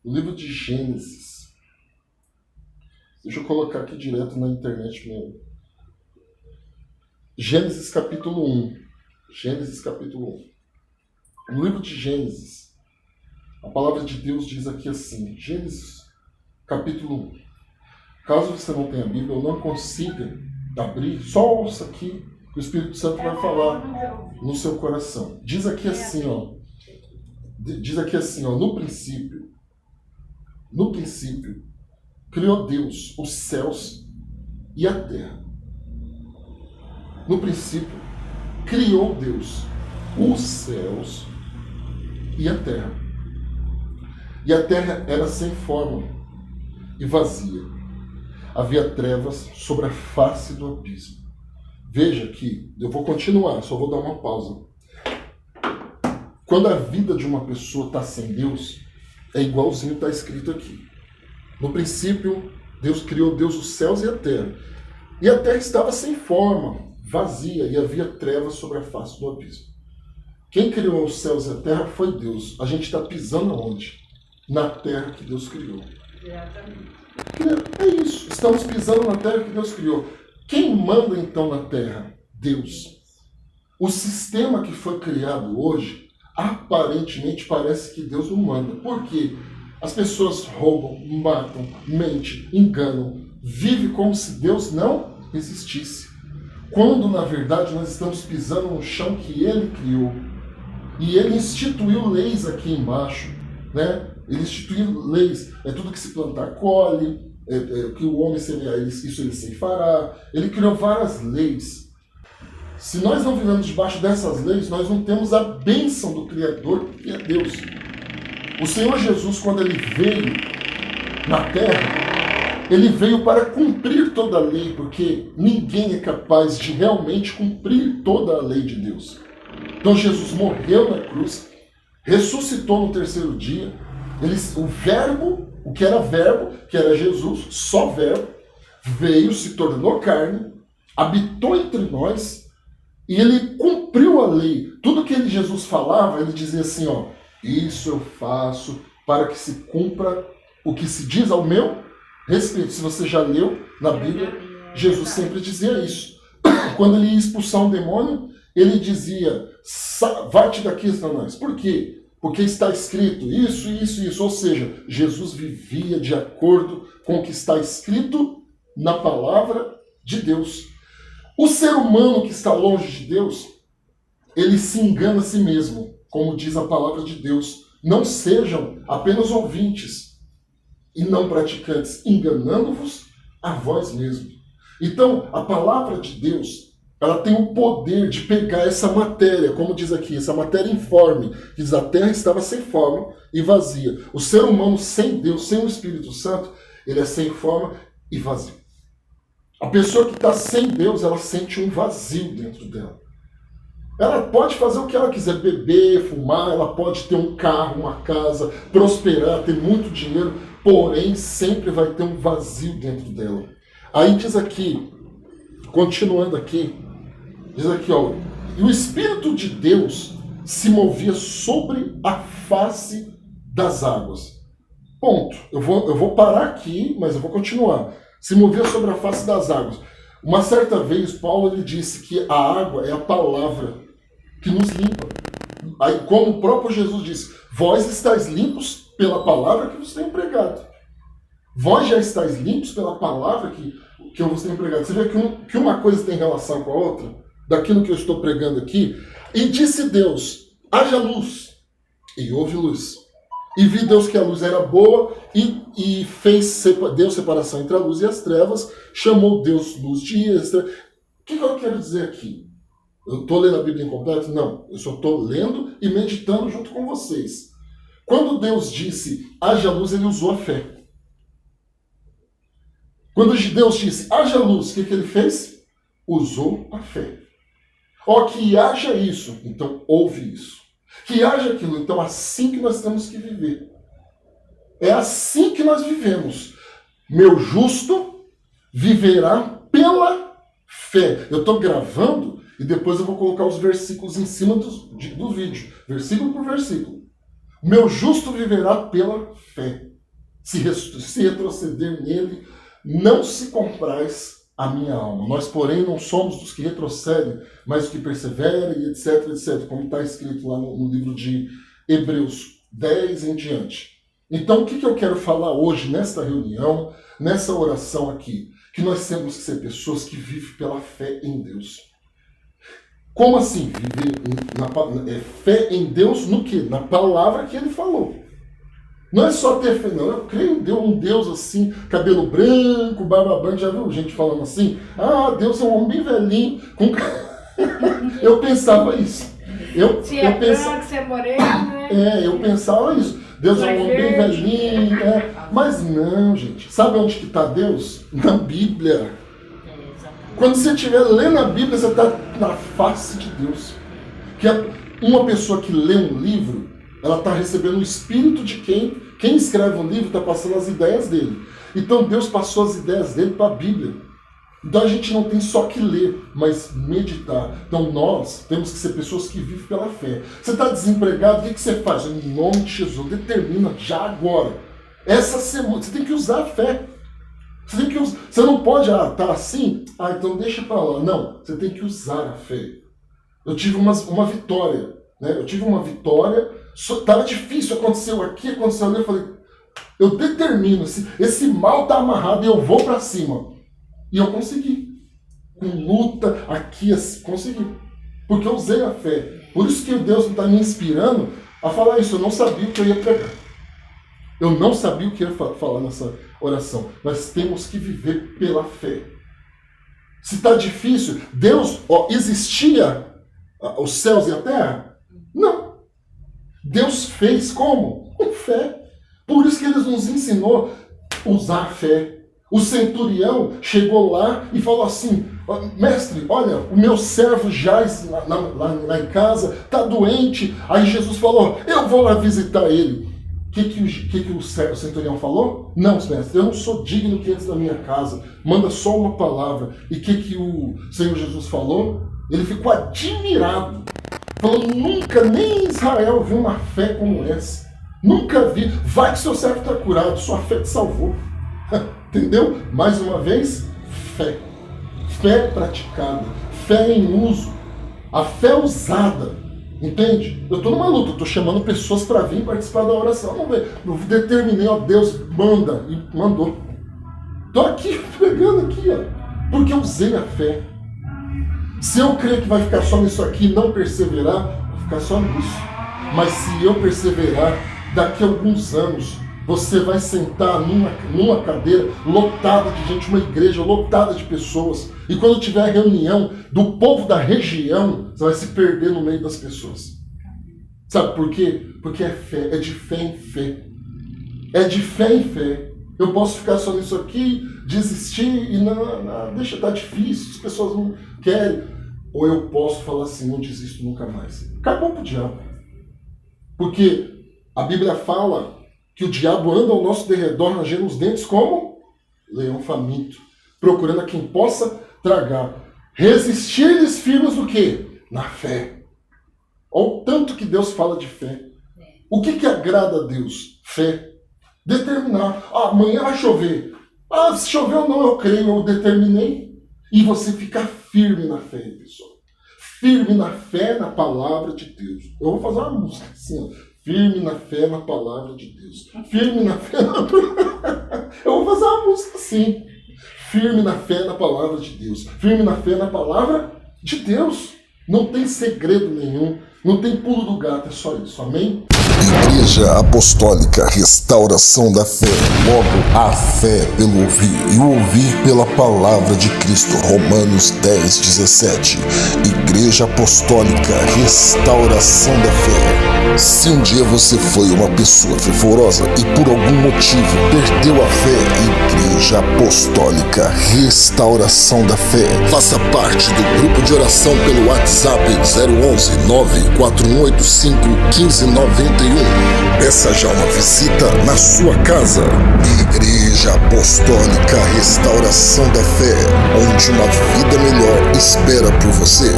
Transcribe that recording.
O livro de Gênesis. Deixa eu colocar aqui direto na internet mesmo. Gênesis capítulo 1. Gênesis capítulo 1. No livro de Gênesis, a palavra de Deus diz aqui assim, Gênesis capítulo 1. Caso você não tenha Bíblia ou não consiga abrir, só ouça aqui que o Espírito Santo vai falar no seu coração. Diz aqui assim, no princípio, criou Deus os céus e a terra. No princípio, criou Deus os céus e a terra. E a terra era sem forma e vazia. Havia trevas sobre a face do abismo. Veja que, eu vou continuar, só vou dar uma pausa. Quando a vida de uma pessoa está sem Deus, é igualzinho está escrito aqui. No princípio, Deus criou os céus e a terra. E a terra estava sem forma, vazia, e havia trevas sobre a face do abismo. Quem criou os céus e a terra foi Deus. A gente está pisando onde? Na terra que Deus criou. É isso. Estamos pisando na terra que Deus criou. Quem manda então na terra? Deus. O sistema que foi criado hoje, aparentemente parece que Deus não manda. Por quê? As pessoas roubam, matam, mentem, enganam, vivem como se Deus não existisse. Quando, na verdade, nós estamos pisando no chão que Ele criou. E Ele instituiu leis aqui embaixo, né? Ele instituiu leis. É tudo que se plantar colhe, que o homem semear, isso ele ceifará. Ele criou várias leis. Se nós não vivemos debaixo dessas leis, nós não temos a bênção do Criador, que é Deus. O Senhor Jesus, quando Ele veio na terra, Ele veio para cumprir toda a lei, porque ninguém é capaz de realmente cumprir toda a lei de Deus. Então Jesus morreu na cruz, ressuscitou no terceiro dia, o verbo, o que era verbo, que era Jesus, só verbo, veio, se tornou carne, habitou entre nós, e Ele cumpriu a lei. Tudo que Jesus falava, Ele dizia assim, isso eu faço para que se cumpra o que se diz ao meu respeito. Se você já leu na Bíblia, Jesus sempre dizia isso. Quando Ele ia expulsar um demônio, Ele dizia, vai-te daqui, Satanás. Por quê? Porque está escrito isso, isso, isso. Ou seja, Jesus vivia de acordo com o que está escrito na palavra de Deus. O ser humano que está longe de Deus, ele se engana a si mesmo, como diz a palavra de Deus. Não sejam apenas ouvintes e não praticantes, enganando-vos a vós mesmos. Então, a palavra de Deus, ela tem o poder de pegar essa matéria, como diz aqui, essa matéria informe, que diz a terra estava sem forma e vazia. O ser humano sem Deus, sem o Espírito Santo, ele é sem forma e vazio. A pessoa que está sem Deus, ela sente um vazio dentro dela. Ela pode fazer o que ela quiser, beber, fumar, ela pode ter um carro, uma casa, prosperar, ter muito dinheiro, porém sempre vai ter um vazio dentro dela. Aí diz aqui, continuando aqui, diz aqui, e o Espírito de Deus se movia sobre a face das águas. Ponto. Eu vou parar aqui, mas eu vou continuar. Se movia sobre a face das águas. Uma certa vez, Paulo ele disse que a água é a palavra que nos limpa. Aí, como o próprio Jesus disse, vós estáis limpos pela palavra que vos tenho pregado. Vós já estáis limpos pela palavra que eu vos tenho pregado. Você vê que uma coisa tem relação com a outra? Daquilo que eu estou pregando aqui. E disse Deus, haja luz. E houve luz. E vi Deus que a luz era boa e fez Deus separação entre a luz e as trevas. Chamou Deus luz dia. O que eu quero dizer aqui? Eu estou lendo a Bíblia incompleta? Não. Eu só estou lendo e meditando junto com vocês. Quando Deus disse haja luz, Ele usou a fé. Quando Deus disse haja luz, o que Ele fez? Usou a fé. Que haja isso, então houve isso. Que haja aquilo, então assim que nós temos que viver. É assim que nós vivemos. Meu justo viverá pela fé. Eu estou gravando e depois eu vou colocar os versículos em cima do vídeo. Versículo por versículo. Meu justo viverá pela fé. se retroceder nele, não se compraz a minha alma. Nós, porém, não somos dos que retrocedem, mas os que perseveram, e etc, etc, como está escrito lá no livro de Hebreus 10 em diante. Então, o que eu quero falar hoje, nesta reunião, nessa oração aqui? Que nós temos que ser pessoas que vivem pela fé em Deus. Como assim? Viver fé em Deus no quê? Na palavra que ele falou. Não é só ter fé, não. Eu creio em Deus, um Deus assim, cabelo branco, barba branca. Já viu gente falando assim? Ah, Deus é um homem bem velhinho. Com... Eu pensava isso. Eu pensava que você é moreno, né? Eu pensava isso. Deus é um homem bem velhinho. Mas não, gente. Sabe onde que está Deus? Na Bíblia. Quando você estiver lendo a Bíblia, você está na face de Deus. Que uma pessoa que lê um livro, ela está recebendo o espírito de quem escreve um livro está passando as ideias dele. Então Deus passou as ideias dele para a Bíblia. Então a gente não tem só que ler, mas meditar. Então nós temos que ser pessoas que vivem pela fé. Você está desempregado, o que você faz? Em nome de Jesus, determina já agora. Essa semana, você tem que usar a fé. Você não pode, tá assim? Então deixa para lá. Não, você tem que usar a fé. Eu tive uma vitória. Né? Eu tive uma vitória, estava difícil, aconteceu aqui, aconteceu ali. Eu falei, eu determino, esse mal está amarrado e eu vou para cima. E eu consegui. Com luta, aqui, assim, consegui. Porque eu usei a fé. Por isso que Deus não está me inspirando a falar isso. Eu não sabia o que eu ia pregar. Eu não sabia o que eu ia falar nessa oração. Nós temos que viver pela fé. Se está difícil, Deus, existia os céus e a terra? Não. Deus fez como? Com fé. Por isso que Ele nos ensinou a usar a fé. O centurião chegou lá e falou assim, mestre, olha, o meu servo jaz lá em casa, está doente. Aí Jesus falou, eu vou lá visitar ele. O que o centurião falou? Não, mestre, eu não sou digno que entre na minha casa. Manda só uma palavra. E o que o Senhor Jesus falou? Ele ficou admirado. Falou, nunca, nem em Israel viu uma fé como essa. Nunca vi. Vai que seu servo está curado, sua fé te salvou. Entendeu? Mais uma vez, fé. Fé praticada. Fé em uso. A fé usada. Entende? Eu estou numa luta, estou chamando pessoas para vir participar da oração. Eu determinei, Deus manda. E mandou. Estou aqui, pregando aqui, porque eu usei a fé. Se eu crer que vai ficar só nisso aqui e não perseverar, vai ficar só nisso. Mas se eu perseverar, daqui a alguns anos, você vai sentar numa cadeira lotada de gente, uma igreja lotada de pessoas. E quando tiver reunião do povo da região, você vai se perder no meio das pessoas. Sabe por quê? Porque é fé, é de fé em fé. É de fé em fé. Eu posso ficar só nisso aqui, desistir e não deixa, tá difícil, as pessoas não querem. Ou eu posso falar assim, não desisto nunca mais. Acabou pro diabo. Porque a Bíblia fala que o diabo anda ao nosso derredor, rangendo os dentes como leão faminto, procurando a quem possa tragar. Resistir-lhes firmes no quê? Na fé. Olha o tanto que Deus fala de fé. O que agrada a Deus? Fé. Determinar. Amanhã vai chover. Se chover ou não, eu creio, eu determinei. E você ficar firme na fé, pessoal. Firme na fé, na palavra de Deus. Eu vou fazer uma música assim, firme na fé, na palavra de Deus. Firme na fé, Eu vou fazer uma música assim. Firme na fé, na palavra de Deus. Firme na fé, na palavra de Deus. Não tem segredo nenhum. Não tem pulo do gato, é só isso. Amém? Igreja Apostólica Restauração da Fé. Logo, a fé pelo ouvir e o ouvir pela palavra de Cristo. Romanos 10:17. Igreja Apostólica Restauração da Fé. Se um dia você foi uma pessoa fervorosa e por algum motivo perdeu a fé, Igreja Apostólica Restauração da Fé. Faça parte do grupo de oração pelo WhatsApp 011 94185 1591. Peça já uma visita na sua casa. Igreja Apostólica Restauração da Fé, onde uma vida melhor espera por você.